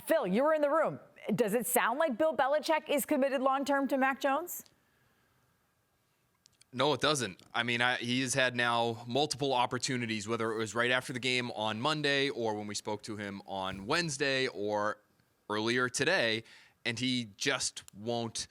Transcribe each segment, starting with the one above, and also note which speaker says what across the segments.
Speaker 1: Phil, you were in the room. Does it sound like Bill Belichick is committed long-term to Mac Jones?
Speaker 2: No, it doesn't. I mean, he has had now multiple opportunities, whether it was right after the game on Monday or when we spoke to him on Wednesday or earlier today, and he just won't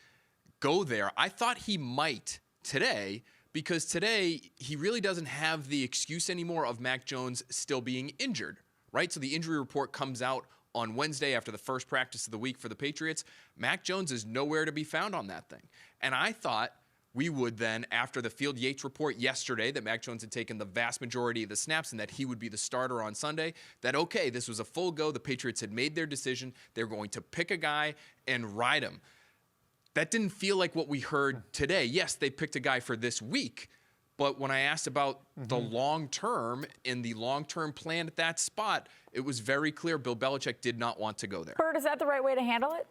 Speaker 2: go there. I thought he might today because today he really doesn't have the excuse anymore of Mac Jones still being injured, right? So the injury report comes out on Wednesday after the first practice of the week for the Patriots. Mac Jones is nowhere to be found on that thing. And I thought we would then, after the Field Yates report yesterday that Mac Jones had taken the vast majority of the snaps and that he would be the starter on Sunday, that, okay, this was a full go. The Patriots had made their decision. They're going to pick a guy and ride him. That didn't feel like what we heard today. Yes, they picked a guy for this week, but when I asked about the long-term and the long-term plan at that spot, it was very clear Bill Belichick did not want to go there.
Speaker 1: Bert, is that the right way to handle it?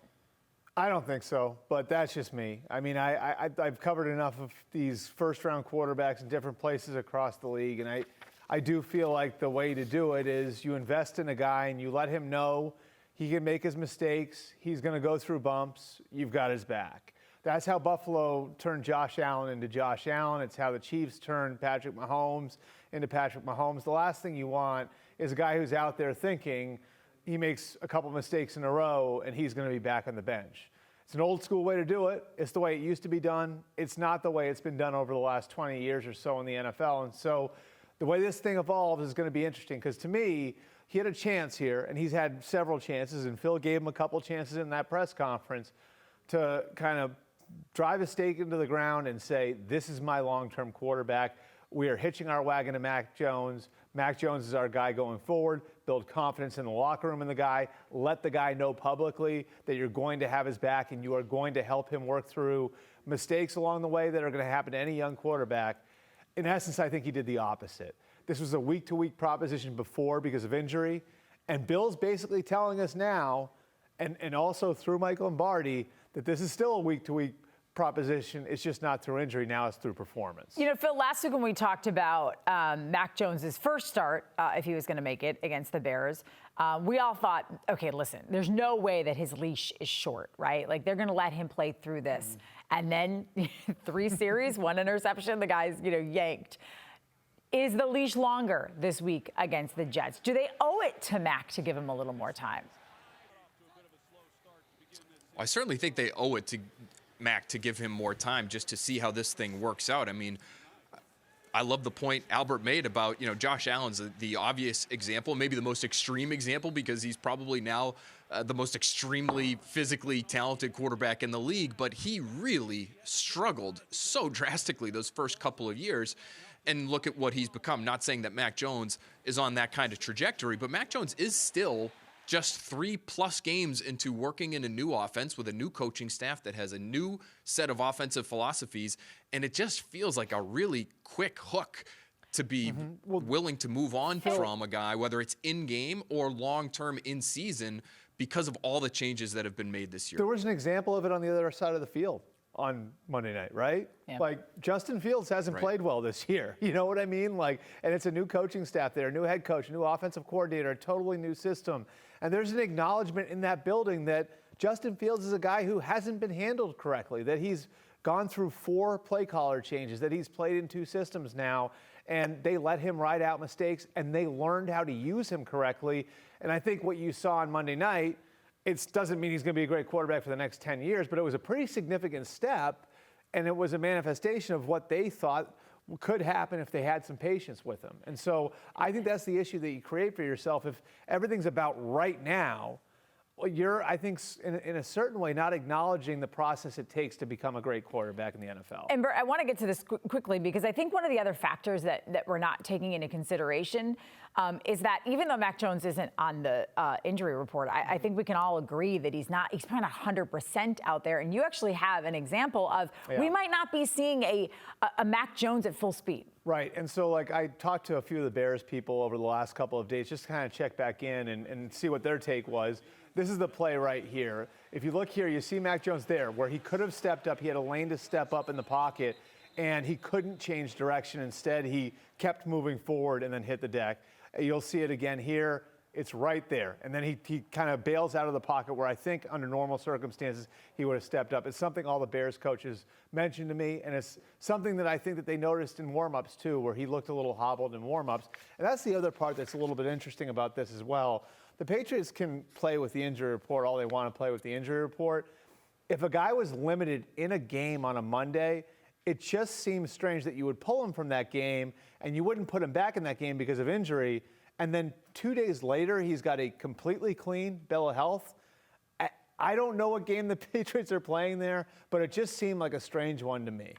Speaker 3: I don't think so, but that's just me. I mean, I've covered enough of these first-round quarterbacks in different places across the league, and I do feel like the way to do it is you invest in a guy and you let him know he can make his mistakes. He's going to go through bumps. You've got his back. That's how Buffalo turned Josh Allen into Josh Allen. It's how the Chiefs turned Patrick Mahomes into Patrick Mahomes. The last thing you want is a guy who's out there thinking he makes a couple mistakes in a row and he's going to be back on the bench. It's an old school way to do it. It's the way it used to be done. It's not the way it's been done over the last 20 years or so in the NFL. And so the way this thing evolves is going to be interesting because to me, he had a chance here, and he's had several chances, and Phil gave him a couple chances in that press conference to kind of drive a stake into the ground and say, this is my long-term quarterback. We are hitching our wagon to Mac Jones. Mac Jones is our guy going forward. Build confidence in the locker room in the guy. Let the guy know publicly that you're going to have his back and you are going to help him work through mistakes along the way that are going to happen to any young quarterback. In essence, I think he did the opposite. This was a week-to-week proposition before because of injury. And Bill's basically telling us now, and also through Michael Lombardi, that this is still a week-to-week proposition. It's just not through injury. Now it's through performance.
Speaker 1: You know, Phil, last week when we talked about Mac Jones's first start, if he was going to make it against the Bears, we all thought, okay, listen, there's no way that his leash is short, right? Like, they're going to let him play through this. And then 3 series, 1 interception, the guy's, yanked. Is the leash longer this week against the Jets? Do they owe it to Mac to give him a little more time?
Speaker 2: I certainly think they owe it to Mac to give him more time just to see how this thing works out. I mean, I love the point Albert made about, Josh Allen's the obvious example, maybe the most extreme example because he's probably now the most extremely physically talented quarterback in the league, but he really struggled so drastically those first couple of years. And look at what he's become. Not saying that Mac Jones is on that kind of trajectory, but Mac Jones is still just 3+ games into working in a new offense with a new coaching staff that has a new set of offensive philosophies, and it just feels like a really quick hook to be willing to move on from a guy, whether it's in-game or long-term in-season, because of all the changes that have been made this year.
Speaker 3: There was an example of it on the other side of the field on Monday night, right?
Speaker 1: Yeah.
Speaker 3: Like, Justin Fields hasn't played well this year. You know what I mean? Like, and it's a new coaching staff there, a new head coach, a new offensive coordinator, a totally new system. And there's an acknowledgement in that building that Justin Fields is a guy who hasn't been handled correctly, that he's gone through 4 play caller changes, that he's played in 2 systems now, and they let him ride out mistakes, and they learned how to use him correctly. And I think what you saw on Monday night, it doesn't mean he's going to be a great quarterback for the next 10 years, but it was a pretty significant step, and it was a manifestation of what they thought could happen if they had some patience with him. And so I think that's the issue that you create for yourself. If everything's about right now, you're, I think, in a certain way, not acknowledging the process it takes to become a great quarterback in the NFL.
Speaker 1: And Bert, I want to get to this quickly because I think one of the other factors that we're not taking into consideration is that even though Mac Jones isn't on the injury report, I think we can all agree that he's probably not 100% out there. And you actually have an example of we might not be seeing a Mac Jones at full speed.
Speaker 3: Right. And so, like, I talked to a few of the Bears people over the last couple of days just to kind of check back in and see what their take was. This is the play right here. If you look here, you see Mac Jones there where he could have stepped up. He had a lane to step up in the pocket, and he couldn't change direction. Instead, he kept moving forward and then hit the deck. You'll see it again here. It's right there. And then he kind of bails out of the pocket where I think under normal circumstances he would have stepped up. It's something all the Bears coaches mentioned to me, and it's something that I think that they noticed in warm-ups too, where he looked a little hobbled in warm-ups. And that's the other part that's a little bit interesting about this as well. The Patriots can play with the injury report all they want to play with the injury report. If a guy was limited in a game on a Monday, it just seems strange that you would pull him from that game and you wouldn't put him back in that game because of injury. And then 2 days later, he's got a completely clean bill of health. I don't know what game the Patriots are playing there, but it just seemed like a strange one to me.